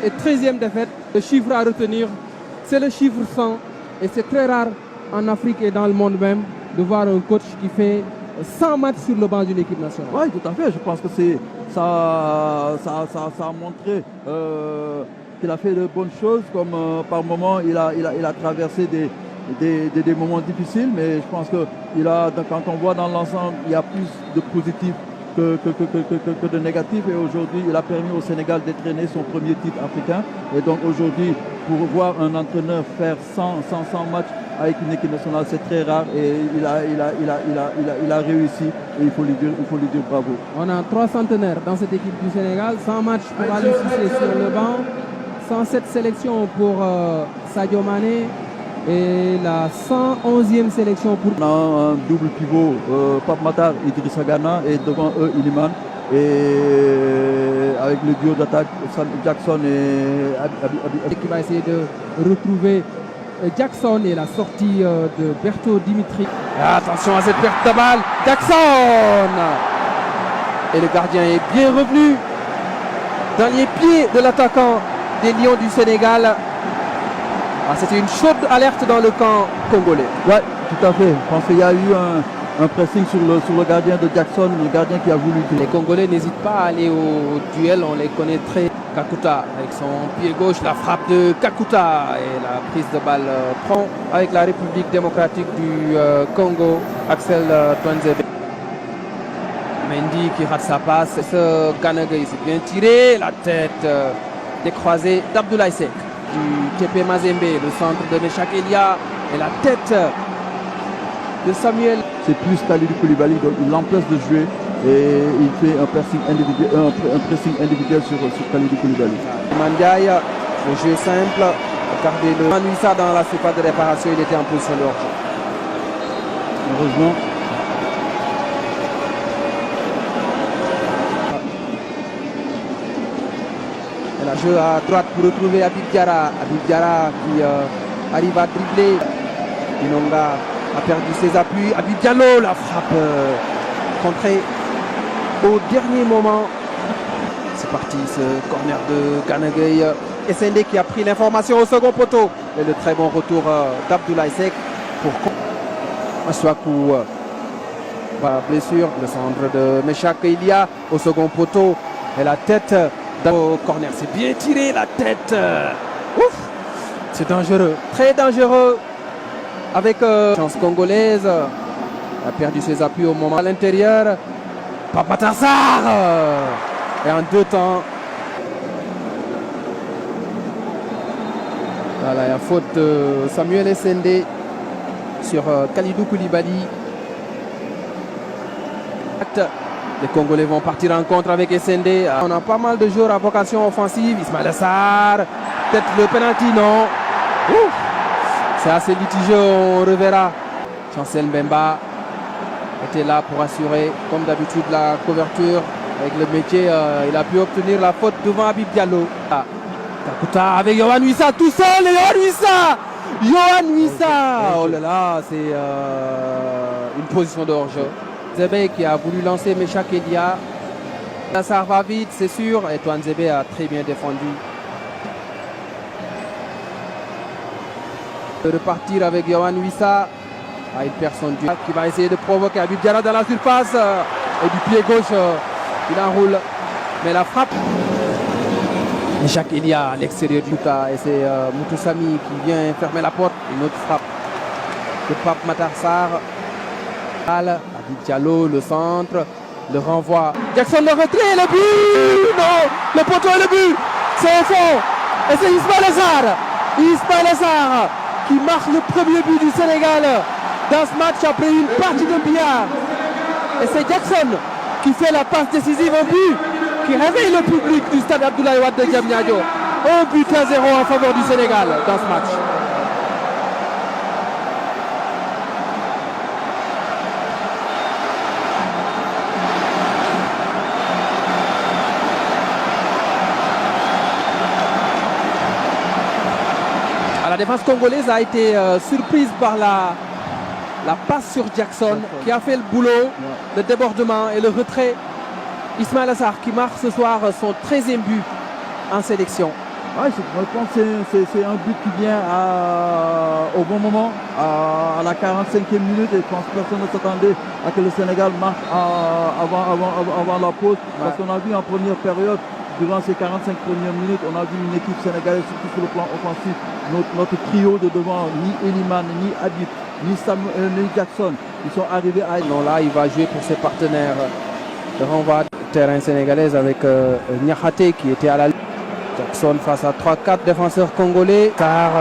et 13e défaite. Le chiffre à retenir, c'est le chiffre 100. Et c'est très rare en Afrique et dans le monde même de voir un coach qui fait 100 matchs sur le banc d'une équipe nationale. Oui, tout à fait. Je pense que ça a montré qu'il a fait de bonnes choses. Comme par moments, il a traversé des moments difficiles. Mais je pense que quand on voit dans l'ensemble, il y a plus de positifs que de négatifs. Et aujourd'hui, il a permis au Sénégal d'étraîner son premier titre africain. Et donc aujourd'hui, pour voir un entraîneur faire 100 matchs avec une équipe nationale, c'est très rare. Et il a réussi. Et il faut lui dire bravo. On a 3 centenaires dans cette équipe du Sénégal. 100 matchs pour Aliou Cissé sur le banc. 107 sélections pour Sadio Mané. Et la 111e sélection pour... On a un double pivot, Pape Matar, Idrissa Gana, et devant eux, Iliman. Et avec le duo d'attaque, Jackson et Abi. Qui va essayer de retrouver Jackson et la sortie de Berto Dimitri. Attention à cette perte de balle. Jackson! Et le gardien est bien revenu dans les pieds de l'attaquant des Lions du Sénégal. C'était une chaude alerte dans le camp congolais. Oui, tout à fait. Je pense qu'il y a eu un pressing sur le gardien de Jackson, le gardien qui a voulu... Les Congolais n'hésitent pas à aller au duel, on les connaît très. Kakuta avec son pied gauche, la frappe de Kakuta et la prise de balle prend avec la République démocratique du Congo, Axel Twanzebe. Mendy qui rate sa passe, ce Kanagay s'est bien tiré, la tête décroisée d'Abdoulaye Seck. Du TP Mazembe, le centre de Meshak Elia et la tête de Samuel. C'est plus Kalidou Koulibaly, donc il l'empêche de jouer et il fait un pressing individuel sur Kalidou Koulibaly. Mandiaye, le jeu simple, regardez le Manouissa dans la surface de réparation, il était en position de hors-jeu. Heureusement. Et la jeu à droite pour retrouver Habib Diarra. Habib Diarra qui arrive à dribbler. Inonga a perdu ses appuis. Habib Diallo, la frappe contrée au dernier moment. C'est parti ce corner de Kanagay. Et Sendé qui a pris l'information au second poteau. Et le très bon retour d'Abdoulaye Seck pour Masuaku. Blessure, le centre de Meshak Elia au second poteau. Et la tête au corner, c'est bien tiré, la tête. Ouf, c'est dangereux, très dangereux. Avec chance congolaise. Il a perdu ses appuis au moment à l'intérieur. Pape Matar Sarr. Et en 2 temps. Voilà, il y a faute de Samuel Essendé sur Kalidou Koulibaly. Les Congolais vont partir en contre avec Essendé. On a pas mal de joueurs à vocation offensive. Ismaïla Sarr, peut-être le penalty, non. C'est assez litigieux, on reverra. Chancel Mbemba était là pour assurer, comme d'habitude, la couverture avec le métier. Il a pu obtenir la faute devant Habib Diallo. Kakuta avec Yohan Wissa tout seul. Yohan Wissa. Oh là là, c'est une position de hors-jeu. Zebe qui a voulu lancer Meshak Elia. Ça va vite, c'est sûr. Et Twanzebe a très bien défendu. De repartir avec Yohan Wissa. Il perd son duel qui va essayer de provoquer Habib Diarra dans la surface. Et du pied gauche, il enroule. Mais la frappe. Meshak Elia à l'extérieur du Luka. Et c'est Moutoussamy qui vient fermer la porte. Une autre frappe de Pape Matar Sarr. Habib Diallo, le centre, le renvoi. Jackson le retrait, le but. Non, le poteau et le but. C'est au fond. Et c'est Ismaïla Sarr qui marque le premier but du Sénégal dans ce match après une partie de billard. Et c'est Jackson qui fait la passe décisive au but, qui réveille le public du stade Abdoulaye Wade de Diamniadio. 1-0 en faveur du Sénégal dans ce match. La défense congolaise a été surprise par la passe sur Jackson qui a fait le boulot, le débordement et le retrait. Ismaïla Sarr qui marque ce soir son 13e but en sélection. Ouais, je pense que c'est un but qui vient au bon moment, à la 45e minute, et je pense que personne ne s'attendait à que le Sénégal marque avant la pause. Parce qu'on a vu en première période, durant ces 45 premières minutes, on a vu une équipe sénégalaise, surtout sur le plan offensif, notre trio de devant, ni Eliman, ni Habib, ni Jackson, ils sont arrivés à... Non, là, il va jouer pour ses partenaires. Le renvoi terrain sénégalaise avec Niakhaté qui était à la... Jackson face à 3-4 défenseurs congolais. Car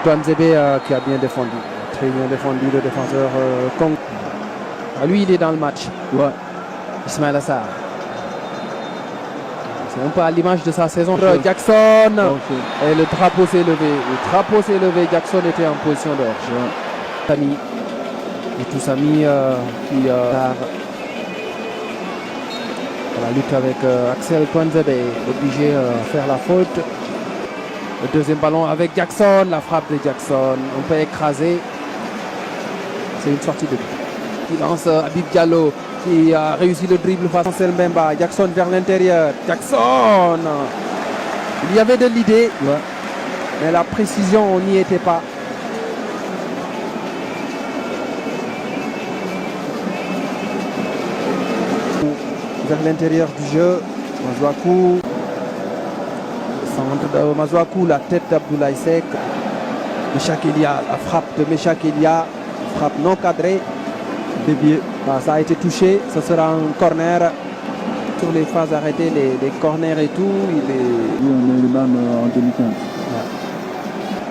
Twanzebe qui a bien défendu. Très bien défendu le défenseur congolais. Lui, il est dans le match. Ouais. Ismaïla Sarr. C'est un peu à l'image de sa saison. Jackson. Et le drapeau s'est levé. Le drapeau s'est levé. Jackson était en position de hors-jeu. Sami. Et tout Sami qui la lutte avec Axel Twanzebe, obligé à faire la faute. Le deuxième ballon avec Jackson, la frappe de Jackson, on peut écraser. C'est une sortie de but. Il lance Habib Diallo qui a réussi le dribble face à Ansel Mbemba. Jackson vers l'intérieur. Jackson. Il y avait de l'idée, mais la précision, on n'y était pas. Vers l'intérieur du jeu, Mazouakou, centre de Mazouakou, la tête d'Abdoulaye Seck, Meshak Elia, la frappe de Meshak Elia, frappe non cadrée, déviée. Ça a été touché, ce sera un corner. Sur les phases arrêtées, les corners et tout, il est même en demi-teinte.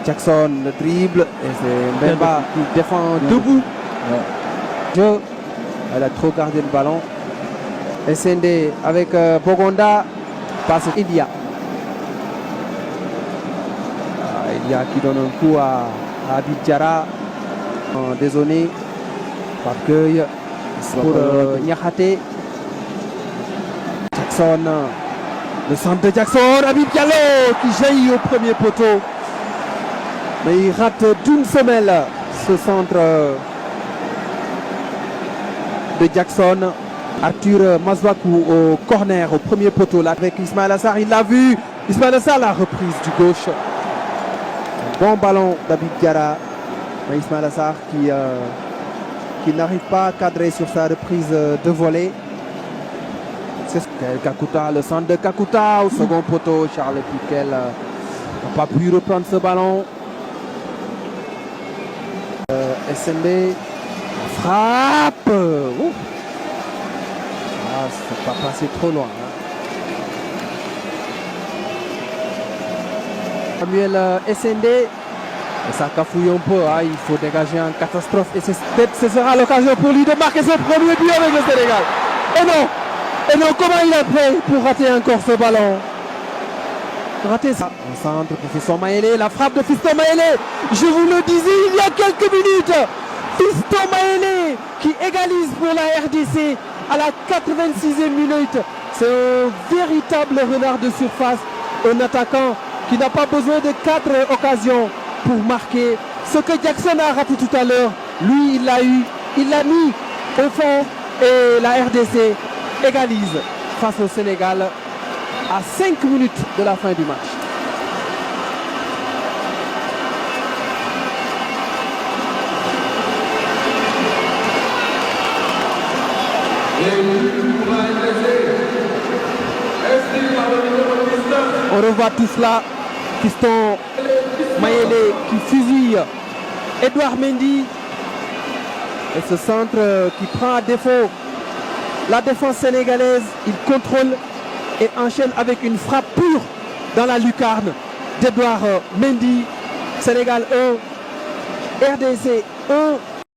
Jackson, le dribble, et c'est Mbemba qui défend debout. Jeu, elle a trop gardé le ballon. SND avec Bogonda, passe Elia. Elia qui donne un coup à Habib Diarra. Désolé, accueil pour Niakhaté. Jackson, le centre de Jackson, Habib Diallo qui jaillit au premier poteau. Mais il rate d'une semelle ce centre de Jackson. Arthur Mazouakou au corner, au premier poteau là avec Ismaïla Sarr, il l'a vu. Ismaïla Sarr, la reprise du gauche. Un bon ballon d'Habib Diarra. Ismaïla Sarr qui n'arrive pas à cadrer sur sa reprise de volée. C'est Kakuta, le centre de Kakuta au second poteau. Charles Piquel n'a pas pu reprendre ce ballon. SMB frappe. C'est pas passé trop loin. Samuel SND, ça cafouille un peu. Il faut dégager en catastrophe. Et ce sera l'occasion pour lui de marquer son premier but avec le Sénégal. Et non, comment il a fait pour rater encore ce ballon? Rater ça. Un centre pour Fiston Maélé. La frappe de Fiston Maélé. Je vous le disais il y a quelques minutes. Fiston Maélé qui égalise pour la RDC. À la 86e minute, c'est un véritable renard de surface, un attaquant qui n'a pas besoin de 4 occasions pour marquer. Ce que Jackson a raté tout à l'heure, lui il l'a eu, il l'a mis au fond et la RDC égalise face au Sénégal à 5 minutes de la fin du match. On revoit tout cela. Fiston Maélé qui fusille Edouard Mendy. Et ce centre qui prend à défaut la défense sénégalaise. Il contrôle et enchaîne avec une frappe pure dans la lucarne d'Edouard Mendy. Sénégal 1, RDC 1.